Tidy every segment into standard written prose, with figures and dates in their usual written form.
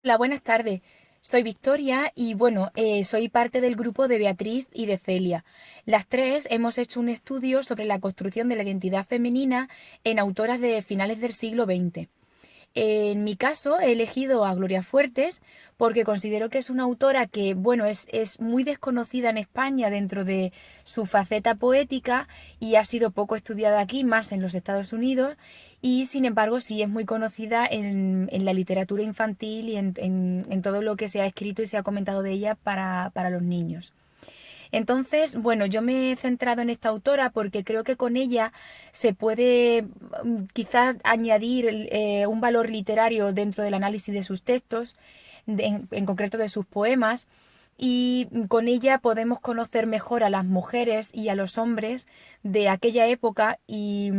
Hola, buenas tardes. Soy Victoria y bueno, soy parte del grupo de Beatriz y de Celia. Las tres hemos hecho un estudio sobre la construcción de la identidad femenina en autoras de finales del siglo XX. En mi caso, he elegido a Gloria Fuertes porque considero que es una autora que, bueno, es muy desconocida en España dentro de su faceta poética y ha sido poco estudiada aquí, más en los Estados Unidos, y sin embargo sí es muy conocida en la literatura infantil y en todo lo que se ha escrito y se ha comentado de ella para los niños. Entonces, bueno, yo me he centrado en esta autora porque creo que con ella se puede quizás añadir un valor literario dentro del análisis de sus textos, en concreto de sus poemas, y con ella podemos conocer mejor a las mujeres y a los hombres de aquella época y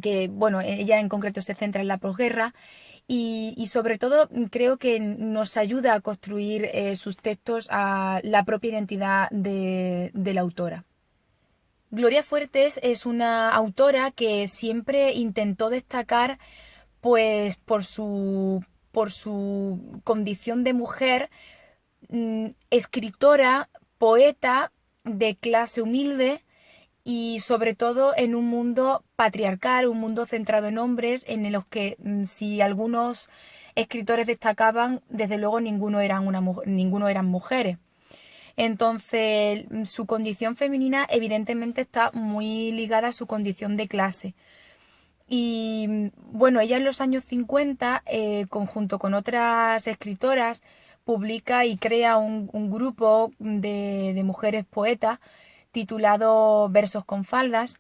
que, bueno, ella en concreto se centra en la posguerra y sobre todo creo que nos ayuda a construir sus textos a la propia identidad de la autora. Gloria Fuertes es una autora que siempre intentó destacar pues por su condición de mujer, escritora, poeta de clase humilde y sobre todo en un mundo patriarcal, un mundo centrado en hombres, en los que si algunos escritores destacaban, desde luego ninguno eran mujeres. Entonces, su condición femenina evidentemente está muy ligada a su condición de clase. Y bueno, ella en los años 50, conjunto con otras escritoras, publica y crea un grupo de mujeres poetas titulado Versos con faldas,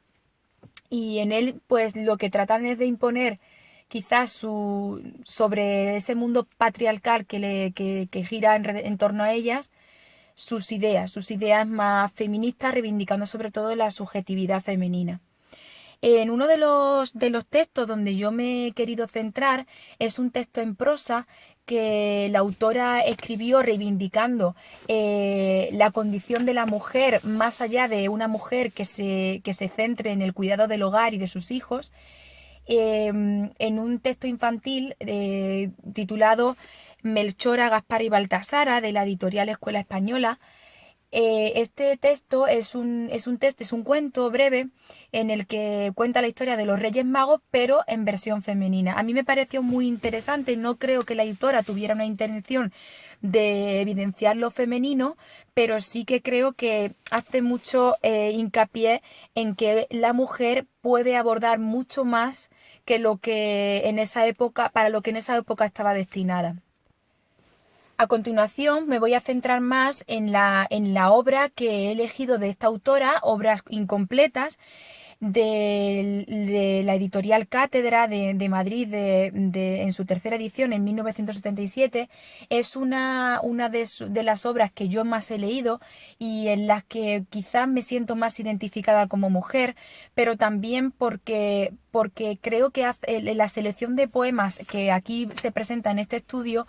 y en él pues lo que tratan es de imponer quizás sobre ese mundo patriarcal que gira en torno a ellas sus ideas más feministas, reivindicando sobre todo la subjetividad femenina. En uno de los textos donde yo me he querido centrar es un texto en prosa que la autora escribió reivindicando la condición de la mujer más allá de una mujer que se centre en el cuidado del hogar y de sus hijos, en un texto infantil titulado Melchora, Gaspar y Baltasara, de la editorial Escuela Española. Este texto es un cuento breve en el que cuenta la historia de los Reyes Magos, pero en versión femenina. A mí me pareció muy interesante, no creo que la autora tuviera una intención de evidenciar lo femenino, pero sí que creo que hace mucho hincapié en que la mujer puede abordar mucho más que lo que en esa época, para lo que en esa época estaba destinada. A continuación me voy a centrar más en la obra que he elegido de esta autora, obras incompletas de la editorial Cátedra de Madrid en su tercera edición en 1977. Es una de las obras que yo más he leído y en las que quizás me siento más identificada como mujer, pero también porque creo que la selección de poemas que aquí se presenta en este estudio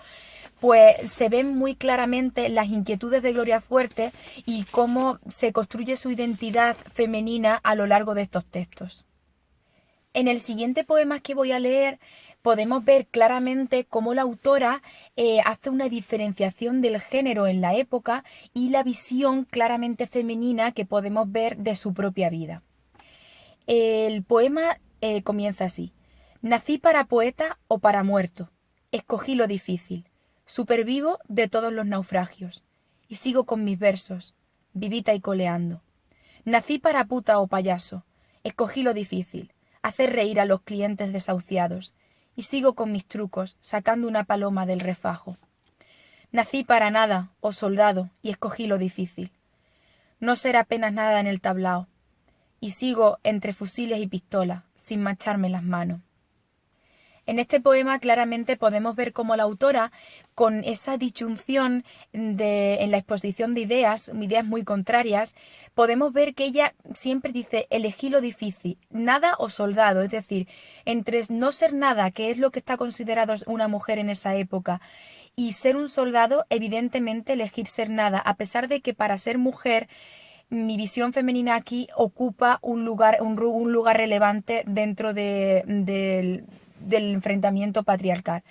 pues se ven muy claramente las inquietudes de Gloria Fuerte y cómo se construye su identidad femenina a lo largo de estos textos. En el siguiente poema que voy a leer podemos ver claramente cómo la autora hace una diferenciación del género en la época y la visión claramente femenina que podemos ver de su propia vida. El poema comienza así. Nací para poeta o para muerto. Escogí lo difícil. Supervivo de todos los naufragios. Y sigo con mis versos, vivita y coleando. Nací para puta o payaso. Escogí lo difícil. Hacer reír a los clientes desahuciados. Y sigo con mis trucos, sacando una paloma del refajo. Nací para nada, o soldado, y escogí lo difícil. No ser apenas nada en el tablao y sigo entre fusiles y pistolas, sin mancharme las manos. En este poema claramente podemos ver cómo la autora, con esa disyunción en la exposición de ideas muy contrarias, podemos ver que ella siempre dice elegí lo difícil, nada o soldado, es decir, entre no ser nada, que es lo que está considerado una mujer en esa época, y ser un soldado, evidentemente elegir ser nada, a pesar de que para ser mujer mi visión femenina aquí ocupa un lugar relevante dentro del enfrentamiento patriarcal.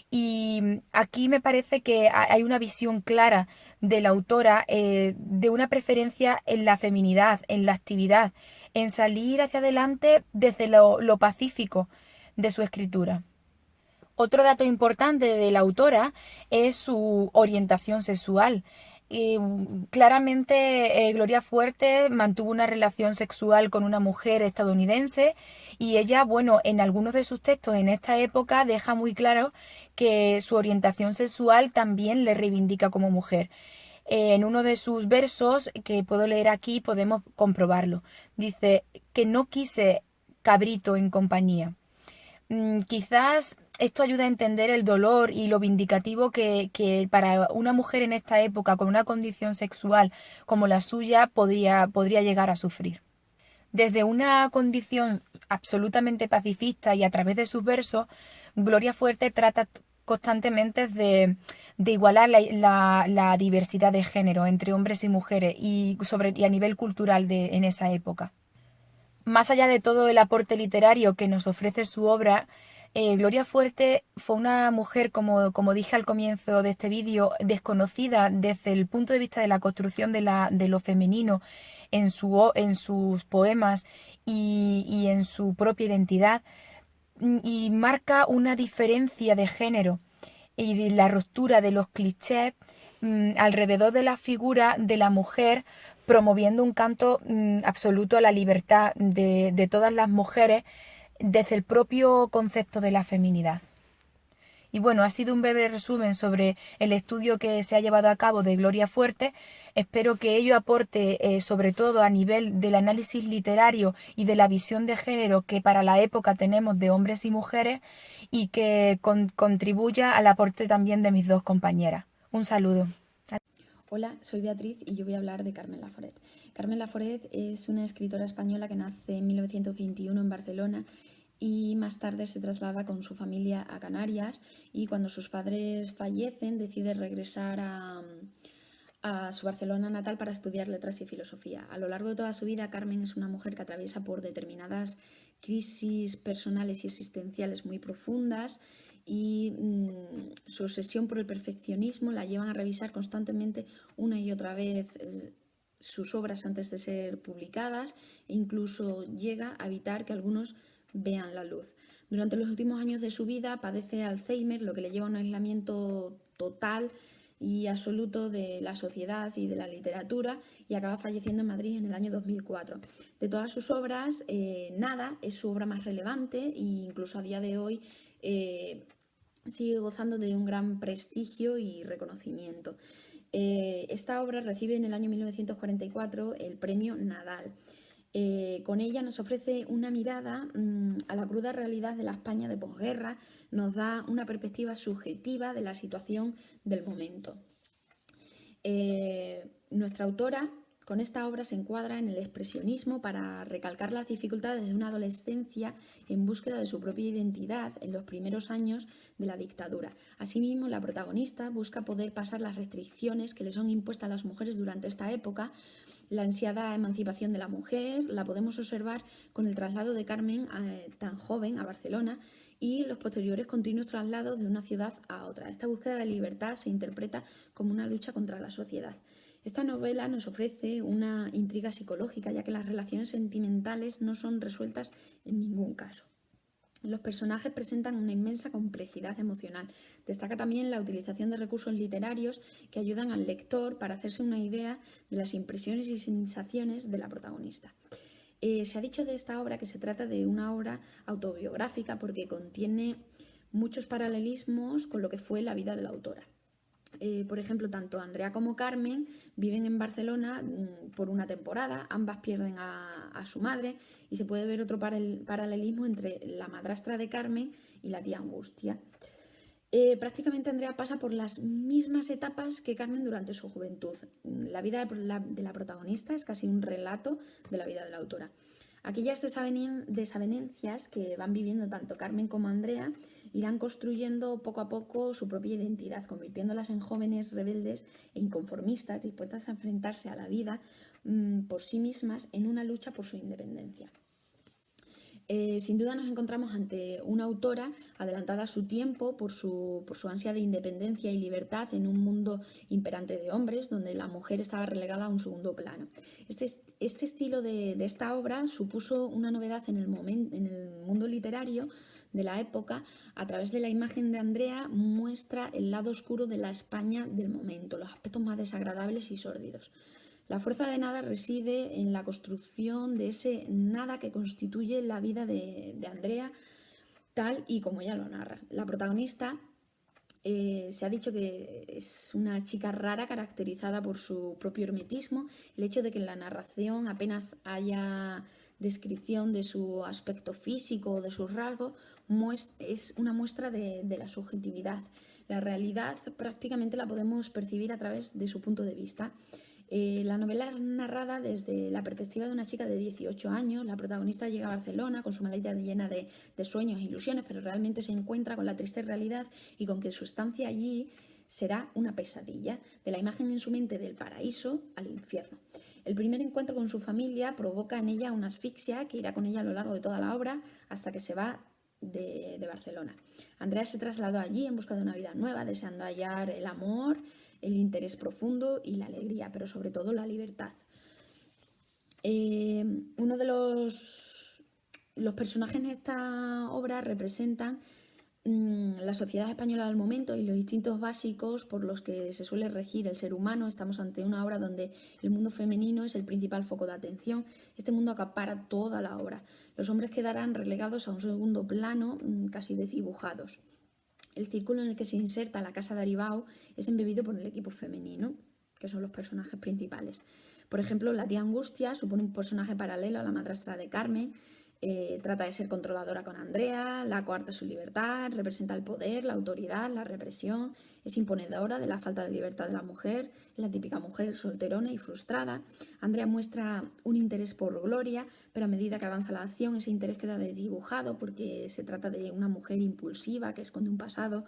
Y aquí me parece que hay una visión clara de la autora de una preferencia en la feminidad, en la actividad, en salir hacia adelante desde lo pacífico de su escritura. Otro dato importante de la autora es su orientación sexual. Claramente Gloria Fuerte mantuvo una relación sexual con una mujer estadounidense y ella, bueno, en algunos de sus textos en esta época deja muy claro que su orientación sexual también le reivindica como mujer. En uno de sus versos, que puedo leer aquí, podemos comprobarlo. Dice que no quise cabrito en compañía. Quizás esto ayuda a entender el dolor y lo vindicativo que para una mujer en esta época con una condición sexual como la suya podría llegar a sufrir. Desde una condición absolutamente pacifista y a través de sus versos, Gloria Fuerte trata constantemente de igualar la diversidad de género entre hombres y mujeres y a nivel cultural en esa época. Más allá de todo el aporte literario que nos ofrece su obra, Gloria Fuerte fue una mujer, como dije al comienzo de este vídeo, desconocida desde el punto de vista de la construcción de lo femenino en sus poemas y en su propia identidad, y marca una diferencia de género y de la ruptura de los clichés alrededor de la figura de la mujer, promoviendo un canto absoluto a la libertad de todas las mujeres desde el propio concepto de la feminidad. Y bueno, ha sido un breve resumen sobre el estudio que se ha llevado a cabo de Gloria Fuerte. Espero que ello aporte, sobre todo a nivel del análisis literario y de la visión de género que para la época tenemos de hombres y mujeres, y que contribuya al aporte también de mis dos compañeras. Un saludo. Hola, soy Beatriz y yo voy a hablar de Carmen Laforet. Carmen Laforet es una escritora española que nace en 1921 en Barcelona y más tarde se traslada con su familia a Canarias, y cuando sus padres fallecen decide regresar a su Barcelona natal para estudiar letras y filosofía. A lo largo de toda su vida, Carmen es una mujer que atraviesa por determinadas crisis personales y existenciales muy profundas, y su obsesión por el perfeccionismo la llevan a revisar constantemente una y otra vez sus obras antes de ser publicadas, e incluso llega a evitar que algunos vean la luz. Durante los últimos años de su vida padece Alzheimer, lo que le lleva a un aislamiento total y absoluto de la sociedad y de la literatura, y acaba falleciendo en Madrid en el año 2004. De todas sus obras, Nada es su obra más relevante e incluso a día de hoy sigue gozando de un gran prestigio y reconocimiento. Esta obra recibe en el año 1944 el premio Nadal. Con ella nos ofrece una mirada a la cruda realidad de la España de posguerra, nos da una perspectiva subjetiva de la situación del momento. Nuestra autora con esta obra se encuadra en el expresionismo para recalcar las dificultades de una adolescencia en búsqueda de su propia identidad en los primeros años de la dictadura. Asimismo, la protagonista busca poder pasar las restricciones que le son impuestas a las mujeres durante esta época. La ansiada emancipación de la mujer la podemos observar con el traslado de Carmen tan joven a Barcelona y los posteriores continuos traslados de una ciudad a otra. Esta búsqueda de libertad se interpreta como una lucha contra la sociedad. Esta novela nos ofrece una intriga psicológica, ya que las relaciones sentimentales no son resueltas en ningún caso. Los personajes presentan una inmensa complejidad emocional. Destaca también la utilización de recursos literarios que ayudan al lector para hacerse una idea de las impresiones y sensaciones de la protagonista. Se ha dicho de esta obra que se trata de una obra autobiográfica porque contiene muchos paralelismos con lo que fue la vida de la autora. Por ejemplo, tanto Andrea como Carmen viven en Barcelona por una temporada, ambas pierden a su madre, y se puede ver otro paralelismo entre la madrastra de Carmen y la tía Angustia. Prácticamente Andrea pasa por las mismas etapas que Carmen durante su juventud. La vida de la protagonista es casi un relato de la vida de la autora. Aquellas desavenencias que van viviendo tanto Carmen como Andrea irán construyendo poco a poco su propia identidad, convirtiéndolas en jóvenes rebeldes e inconformistas, dispuestas a enfrentarse a la vida por sí mismas en una lucha por su independencia. Sin duda nos encontramos ante una autora adelantada a su tiempo por su ansia de independencia y libertad en un mundo imperante de hombres, donde la mujer estaba relegada a un segundo plano. Este estilo de esta obra supuso una novedad en en el mundo literario de la época. A través de la imagen de Andrea muestra el lado oscuro de la España del momento, los aspectos más desagradables y sórdidos. La fuerza de nada reside en la construcción de ese nada que constituye la vida de Andrea, tal y como ella lo narra. La protagonista se ha dicho que es una chica rara caracterizada por su propio hermetismo. El hecho de que en la narración apenas haya descripción de su aspecto físico o de sus rasgos es una muestra de la subjetividad. La realidad prácticamente la podemos percibir a través de su punto de vista. La novela es narrada desde la perspectiva de una chica de 18 años. La protagonista llega a Barcelona con su maleta llena de sueños e ilusiones, pero realmente se encuentra con la triste realidad y con que su estancia allí será una pesadilla, de la imagen en su mente del paraíso al infierno. El primer encuentro con su familia provoca en ella una asfixia que irá con ella a lo largo de toda la obra hasta que se va de Barcelona. Andrea se trasladó allí en busca de una vida nueva, deseando hallar el amor, el interés profundo y la alegría, pero sobre todo la libertad. Uno de los personajes en esta obra representan la sociedad española del momento y los instintos básicos por los que se suele regir el ser humano. Estamos ante una obra donde el mundo femenino es el principal foco de atención. Este mundo acapara toda la obra. Los hombres quedarán relegados a un segundo plano, casi desdibujados. El círculo en el que se inserta la casa de Aribau es embebido por el equipo femenino, que son los personajes principales. Por ejemplo, la tía Angustia supone un personaje paralelo a la madrastra de Carmen. Trata de ser controladora con Andrea, la coarta su libertad, representa el poder, la autoridad, la represión, es imponedora de la falta de libertad de la mujer, es la típica mujer solterona y frustrada. Andrea muestra un interés por Gloria, pero a medida que avanza la acción ese interés queda desdibujado porque se trata de una mujer impulsiva que esconde un pasado.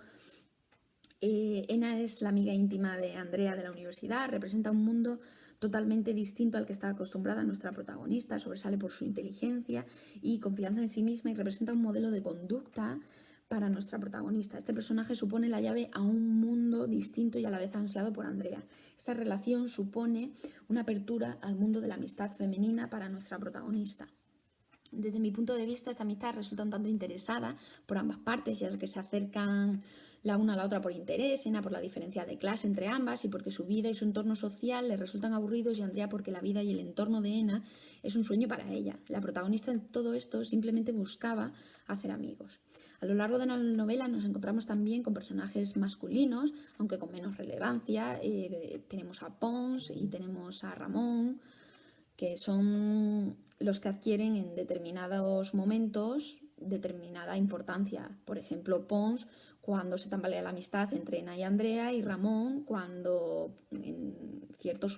Ena es la amiga íntima de Andrea de la universidad, representa un mundo totalmente distinto al que está acostumbrada nuestra protagonista, sobresale por su inteligencia y confianza en sí misma y representa un modelo de conducta para nuestra protagonista. Este personaje supone la llave a un mundo distinto y a la vez ansiado por Andrea. Esta relación supone una apertura al mundo de la amistad femenina para nuestra protagonista. Desde mi punto de vista, esta amistad resulta un tanto interesada por ambas partes, ya que se acercan la una a la otra por interés, Ena por la diferencia de clase entre ambas y porque su vida y su entorno social le resultan aburridos, y Andrea porque la vida y el entorno de Ena es un sueño para ella. La protagonista de todo esto simplemente buscaba hacer amigos. A lo largo de la novela nos encontramos también con personajes masculinos, aunque con menos relevancia. Tenemos a Pons y tenemos a Ramón, que son los que adquieren en determinados momentos determinada importancia. Por ejemplo, Pons cuando se tambalea la amistad entre Ena y Andrea, y Ramón cuando en ciertas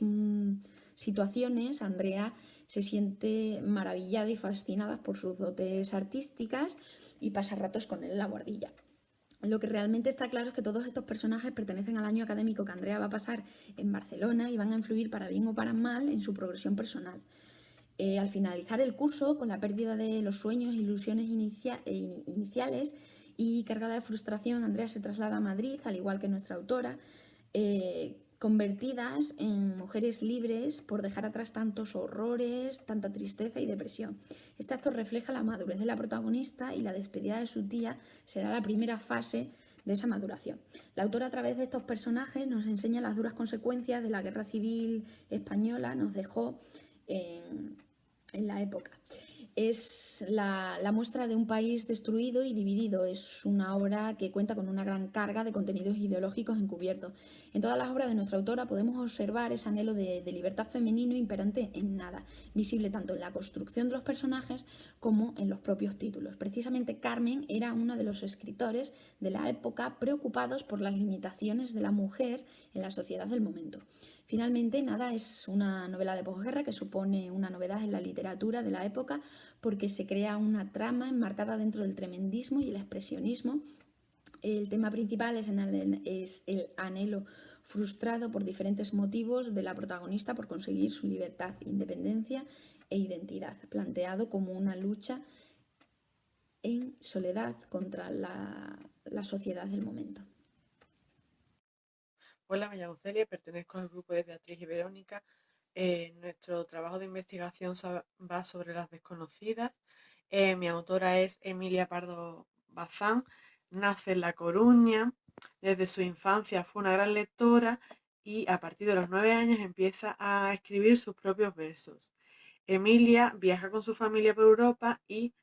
situaciones Andrea se siente maravillada y fascinada por sus dotes artísticas y pasa ratos con él en la guardilla. Lo que realmente está claro es que todos estos personajes pertenecen al año académico que Andrea va a pasar en Barcelona y van a influir para bien o para mal en su progresión personal. Al finalizar el curso, con la pérdida de los sueños e ilusiones iniciales y cargada de frustración, Andrea se traslada a Madrid, al igual que nuestra autora, convertidas en mujeres libres por dejar atrás tantos horrores, tanta tristeza y depresión. Este acto refleja la madurez de la protagonista y la despedida de su tía será la primera fase de esa maduración. La autora, a través de estos personajes, nos enseña las duras consecuencias de la guerra civil española, nos dejó en la época. Es la muestra de un país destruido y dividido. Es una obra que cuenta con una gran carga de contenidos ideológicos encubiertos. En todas las obras de nuestra autora podemos observar ese anhelo de libertad femenino imperante en nada, visible tanto en la construcción de los personajes como en los propios títulos. Precisamente Carmen era uno de los escritores de la época preocupados por las limitaciones de la mujer en la sociedad del momento. Finalmente, Nada es una novela de posguerra que supone una novedad en la literatura de la época porque se crea una trama enmarcada dentro del tremendismo y el expresionismo. El tema principal es el anhelo frustrado por diferentes motivos de la protagonista por conseguir su libertad, independencia e identidad, planteado como una lucha en soledad contra la sociedad del momento. Hola, me llamo Celia, pertenezco al grupo de Beatriz y Verónica. Nuestro trabajo de investigación va sobre las desconocidas. Mi autora es Emilia Pardo Bazán, nace en La Coruña. Desde su infancia fue una gran lectora y a partir de los 9 años empieza a escribir sus propios versos. Emilia viaja con su familia por Europa y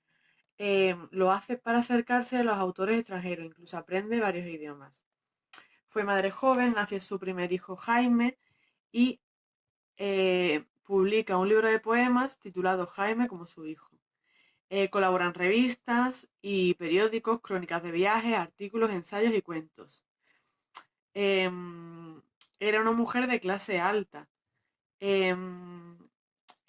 lo hace para acercarse a los autores extranjeros, incluso aprende varios idiomas. Fue madre joven, nació su primer hijo Jaime y publica un libro de poemas titulado Jaime como su hijo. Colabora en revistas y periódicos, crónicas de viajes, artículos, ensayos y cuentos. Era una mujer de clase alta. Em,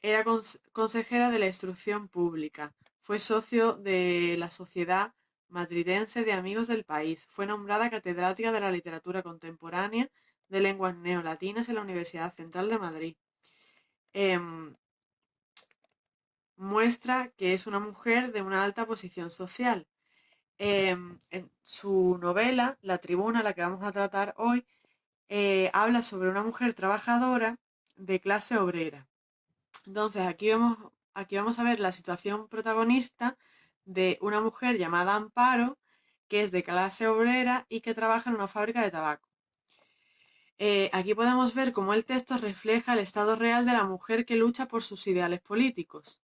Era consejera de la instrucción pública. Fue socio de la Sociedad Madridense de Amigos del País. Fue nombrada catedrática de la literatura contemporánea de lenguas neolatinas en la Universidad Central de Madrid. Muestra que es una mujer de una alta posición social. En su novela, La Tribuna, la que vamos a tratar hoy, habla sobre una mujer trabajadora de clase obrera. Entonces, aquí vamos a ver la situación protagonista de una mujer llamada Amparo, que es de clase obrera y que trabaja en una fábrica de tabaco. Aquí podemos ver cómo el texto refleja el estado real de la mujer que lucha por sus ideales políticos.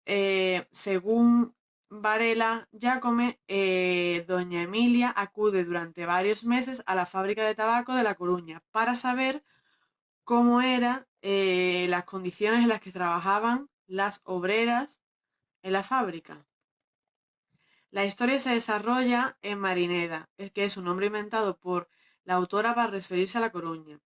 Según Varela Giacome, doña Emilia acude durante varios meses a la fábrica de tabaco de La Coruña para saber cómo eran las condiciones en las que trabajaban las obreras en la fábrica. La historia se desarrolla en Marineda, que es un nombre inventado por la autora para referirse a La Coruña,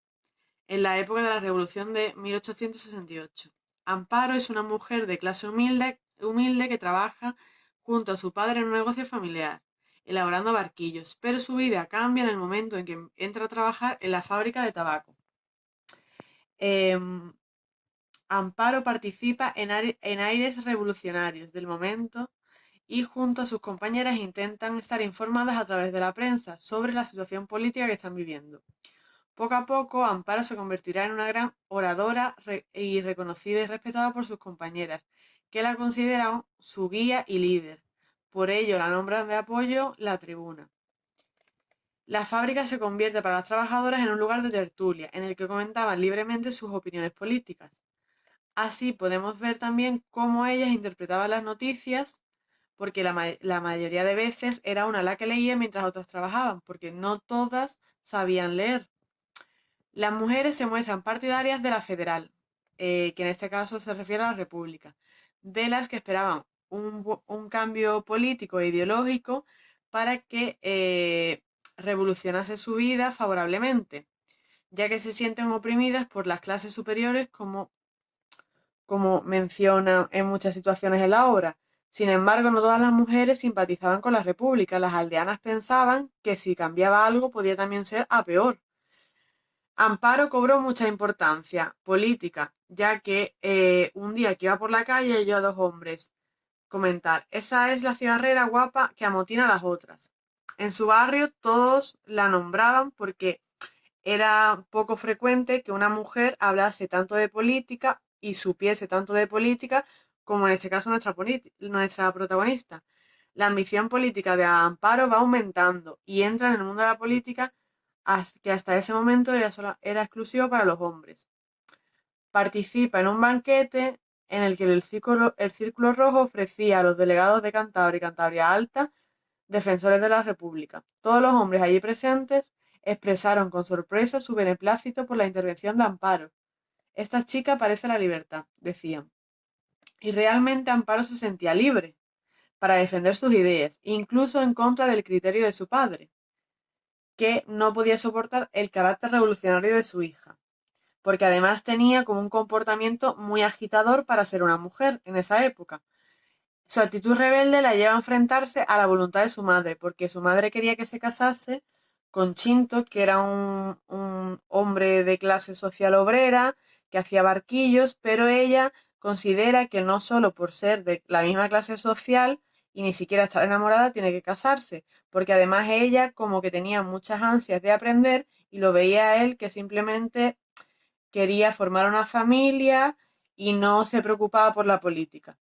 en la época de la Revolución de 1868. Amparo es una mujer de clase humilde que trabaja junto a su padre en un negocio familiar, elaborando barquillos, pero su vida cambia en el momento en que entra a trabajar en la fábrica de tabaco. Em, Amparo participa en aires revolucionarios del momento y junto a sus compañeras intentan estar informadas a través de la prensa sobre la situación política que están viviendo. Poco a poco, Amparo se convertirá en una gran oradora y reconocida y respetada por sus compañeras, que la consideran su guía y líder. Por ello la nombran de apoyo La Tribuna. La fábrica se convierte para las trabajadoras en un lugar de tertulia, en el que comentaban libremente sus opiniones políticas. Así podemos ver también cómo ellas interpretaban las noticias, porque la mayoría de veces era una la que leía mientras otras trabajaban, porque no todas sabían leer. Las mujeres se muestran partidarias de la federal, que en este caso se refiere a la república, de las que esperaban un cambio político e ideológico para que revolucionase su vida favorablemente, ya que se sienten oprimidas por las clases superiores como menciona en muchas situaciones en la obra. Sin embargo, no todas las mujeres simpatizaban con la república. Las aldeanas pensaban que si cambiaba algo podía también ser a peor. Amparo cobró mucha importancia política, ya que un día que iba por la calle oyó a dos hombres comentar: esa es la cigarrera guapa que amotina a las otras. En su barrio todos la nombraban porque era poco frecuente que una mujer hablase tanto de política y supiese tanto de política como en este caso nuestra protagonista. La ambición política de Amparo va aumentando y entra en el mundo de la política que hasta ese momento era exclusivo para los hombres. Participa en un banquete en el que el Círculo Rojo ofrecía a los delegados de Cantabria y Cantabria Alta, defensores de la República. Todos los hombres allí presentes expresaron con sorpresa su beneplácito por la intervención de Amparo. Esta chica parece la libertad, decían. Y realmente Amparo se sentía libre para defender sus ideas, incluso en contra del criterio de su padre, que no podía soportar el carácter revolucionario de su hija, porque además tenía como un comportamiento muy agitador para ser una mujer en esa época. Su actitud rebelde la lleva a enfrentarse a la voluntad de su madre, porque su madre quería que se casase con Chinto, que era un hombre de clase social obrera, que hacía barquillos, pero ella considera que no solo por ser de la misma clase social y ni siquiera estar enamorada tiene que casarse, porque además ella como que tenía muchas ansias de aprender y lo veía a él que simplemente quería formar una familia y no se preocupaba por la política.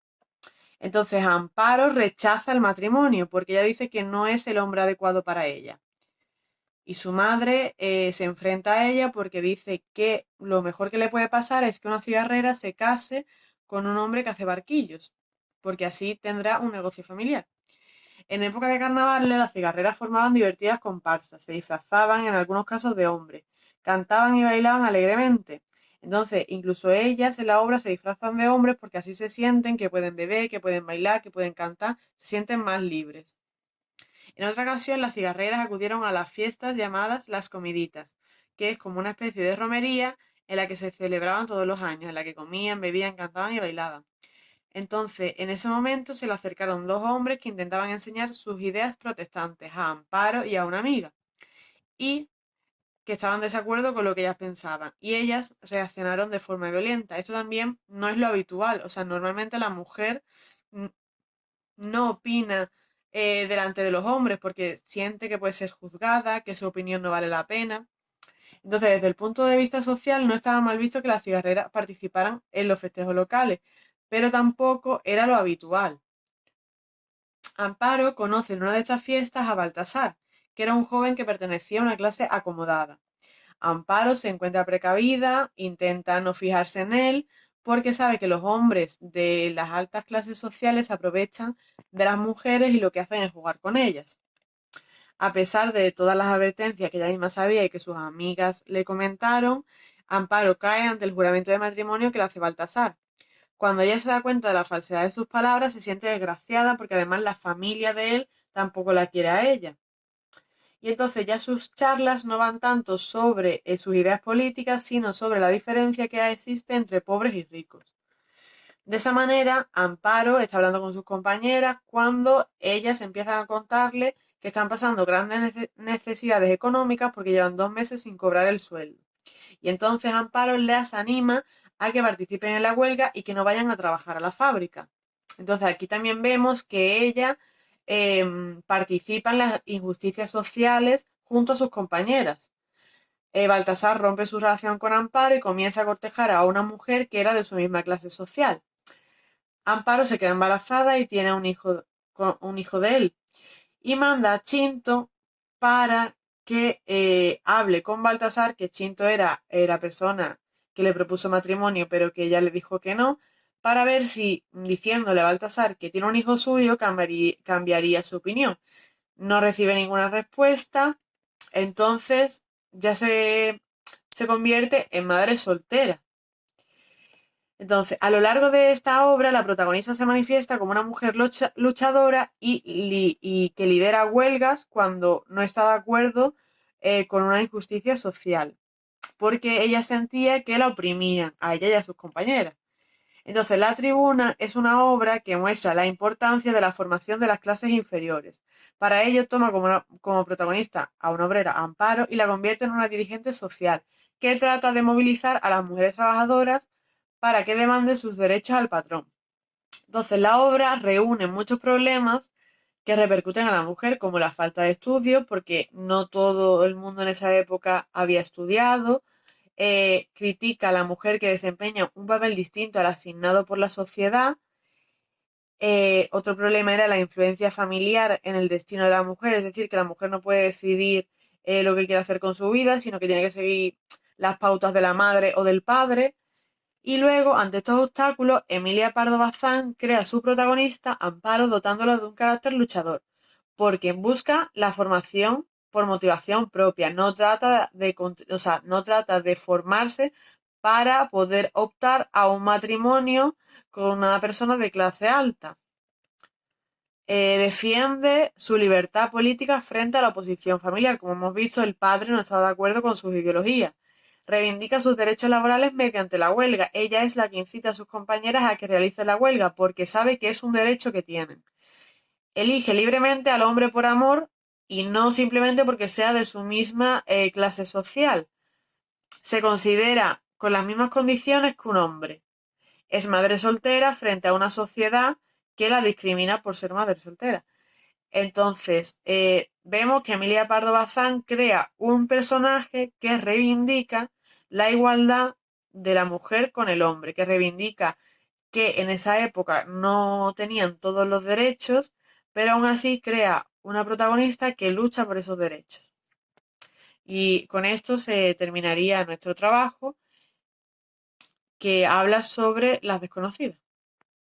Entonces Amparo rechaza el matrimonio porque ella dice que no es el hombre adecuado para ella. Y su madre se enfrenta a ella porque dice que lo mejor que le puede pasar es que una cigarrera se case con un hombre que hace barquillos, porque así tendrá un negocio familiar. En época de carnaval, las cigarreras formaban divertidas comparsas, se disfrazaban en algunos casos de hombres, cantaban y bailaban alegremente. Entonces, incluso ellas en la obra se disfrazan de hombres porque así se sienten que pueden beber, que pueden bailar, que pueden cantar, se sienten más libres. En otra ocasión, las cigarreras acudieron a las fiestas llamadas las comiditas, que es como una especie de romería en la que se celebraban todos los años, en la que comían, bebían, cantaban y bailaban. Entonces, en ese momento se le acercaron dos hombres que intentaban enseñar sus ideas protestantes a Amparo y a una amiga, y que estaban en desacuerdo con lo que ellas pensaban, y ellas reaccionaron de forma violenta. Esto también no es lo habitual, o sea, normalmente la mujer no opina delante de los hombres porque siente que puede ser juzgada, que su opinión no vale la pena. Entonces, desde el punto de vista social, no estaba mal visto que las cigarreras participaran en los festejos locales, pero tampoco era lo habitual. Amparo conoce en una de estas fiestas a Baltasar, que era un joven que pertenecía a una clase acomodada. Amparo se encuentra precavida, intenta no fijarse en él, porque sabe que los hombres de las altas clases sociales se aprovechan de las mujeres y lo que hacen es jugar con ellas. A pesar de todas las advertencias que ella misma sabía y que sus amigas le comentaron, Amparo cae ante el juramento de matrimonio que le hace Baltasar. Cuando ella se da cuenta de la falsedad de sus palabras, se siente desgraciada porque además la familia de él tampoco la quiere a ella. Y entonces ya sus charlas no van tanto sobre sus ideas políticas, sino sobre la diferencia que existe entre pobres y ricos. De esa manera, Amparo está hablando con sus compañeras cuando ellas empiezan a contarle que están pasando grandes necesidades económicas porque llevan 2 meses sin cobrar el sueldo. Y entonces Amparo les anima a que participen en la huelga y que no vayan a trabajar a la fábrica. Entonces aquí también vemos que ella participa en las injusticias sociales junto a sus compañeras. Baltasar rompe su relación con Amparo y comienza a cortejar a una mujer que era de su misma clase social. Amparo se queda embarazada y tiene un hijo de él y manda a Chinto para que hable con Baltasar, que Chinto era la persona que le propuso matrimonio, pero que ella le dijo que no, para ver si, diciéndole a Baltasar que tiene un hijo suyo, cambiaría su opinión. No recibe ninguna respuesta, entonces ya se convierte en madre soltera. Entonces, a lo largo de esta obra, la protagonista se manifiesta como una mujer luchadora y que lidera huelgas cuando no está de acuerdo con una injusticia social, porque ella sentía que la oprimían a ella y a sus compañeras. Entonces, La Tribuna es una obra que muestra la importancia de la formación de las clases inferiores. Para ello, toma como protagonista a una obrera, Amparo, y la convierte en una dirigente social que trata de movilizar a las mujeres trabajadoras para que demanden sus derechos al patrón. Entonces, la obra reúne muchos problemas que repercuten a la mujer, como la falta de estudio, porque no todo el mundo en esa época había estudiado. Critica a la mujer que desempeña un papel distinto al asignado por la sociedad. Otro problema era la influencia familiar en el destino de la mujer, es decir, que la mujer no puede decidir lo que quiere hacer con su vida, sino que tiene que seguir las pautas de la madre o del padre. Y luego, ante estos obstáculos, Emilia Pardo Bazán crea a su protagonista, Amparo, dotándola de un carácter luchador, porque busca la formación por motivación propia, no trata de formarse para poder optar a un matrimonio con una persona de clase alta. Defiende su libertad política frente a la oposición familiar. Como hemos visto, el padre no está de acuerdo con sus ideologías. Reivindica sus derechos laborales mediante la huelga. Ella es la que incita a sus compañeras a que realicen la huelga porque sabe que es un derecho que tienen. Elige libremente al hombre por amor y no simplemente porque sea de su misma clase social. Se considera con las mismas condiciones que un hombre es madre soltera frente a una sociedad que la discrimina por ser madre soltera. Entonces, vemos que Emilia Pardo Bazán crea un personaje que reivindica la igualdad de la mujer con el hombre, que reivindica que en esa época no tenían todos los derechos, pero aún así crea una protagonista que lucha por esos derechos. Y con esto se terminaría nuestro trabajo, que habla sobre las desconocidas.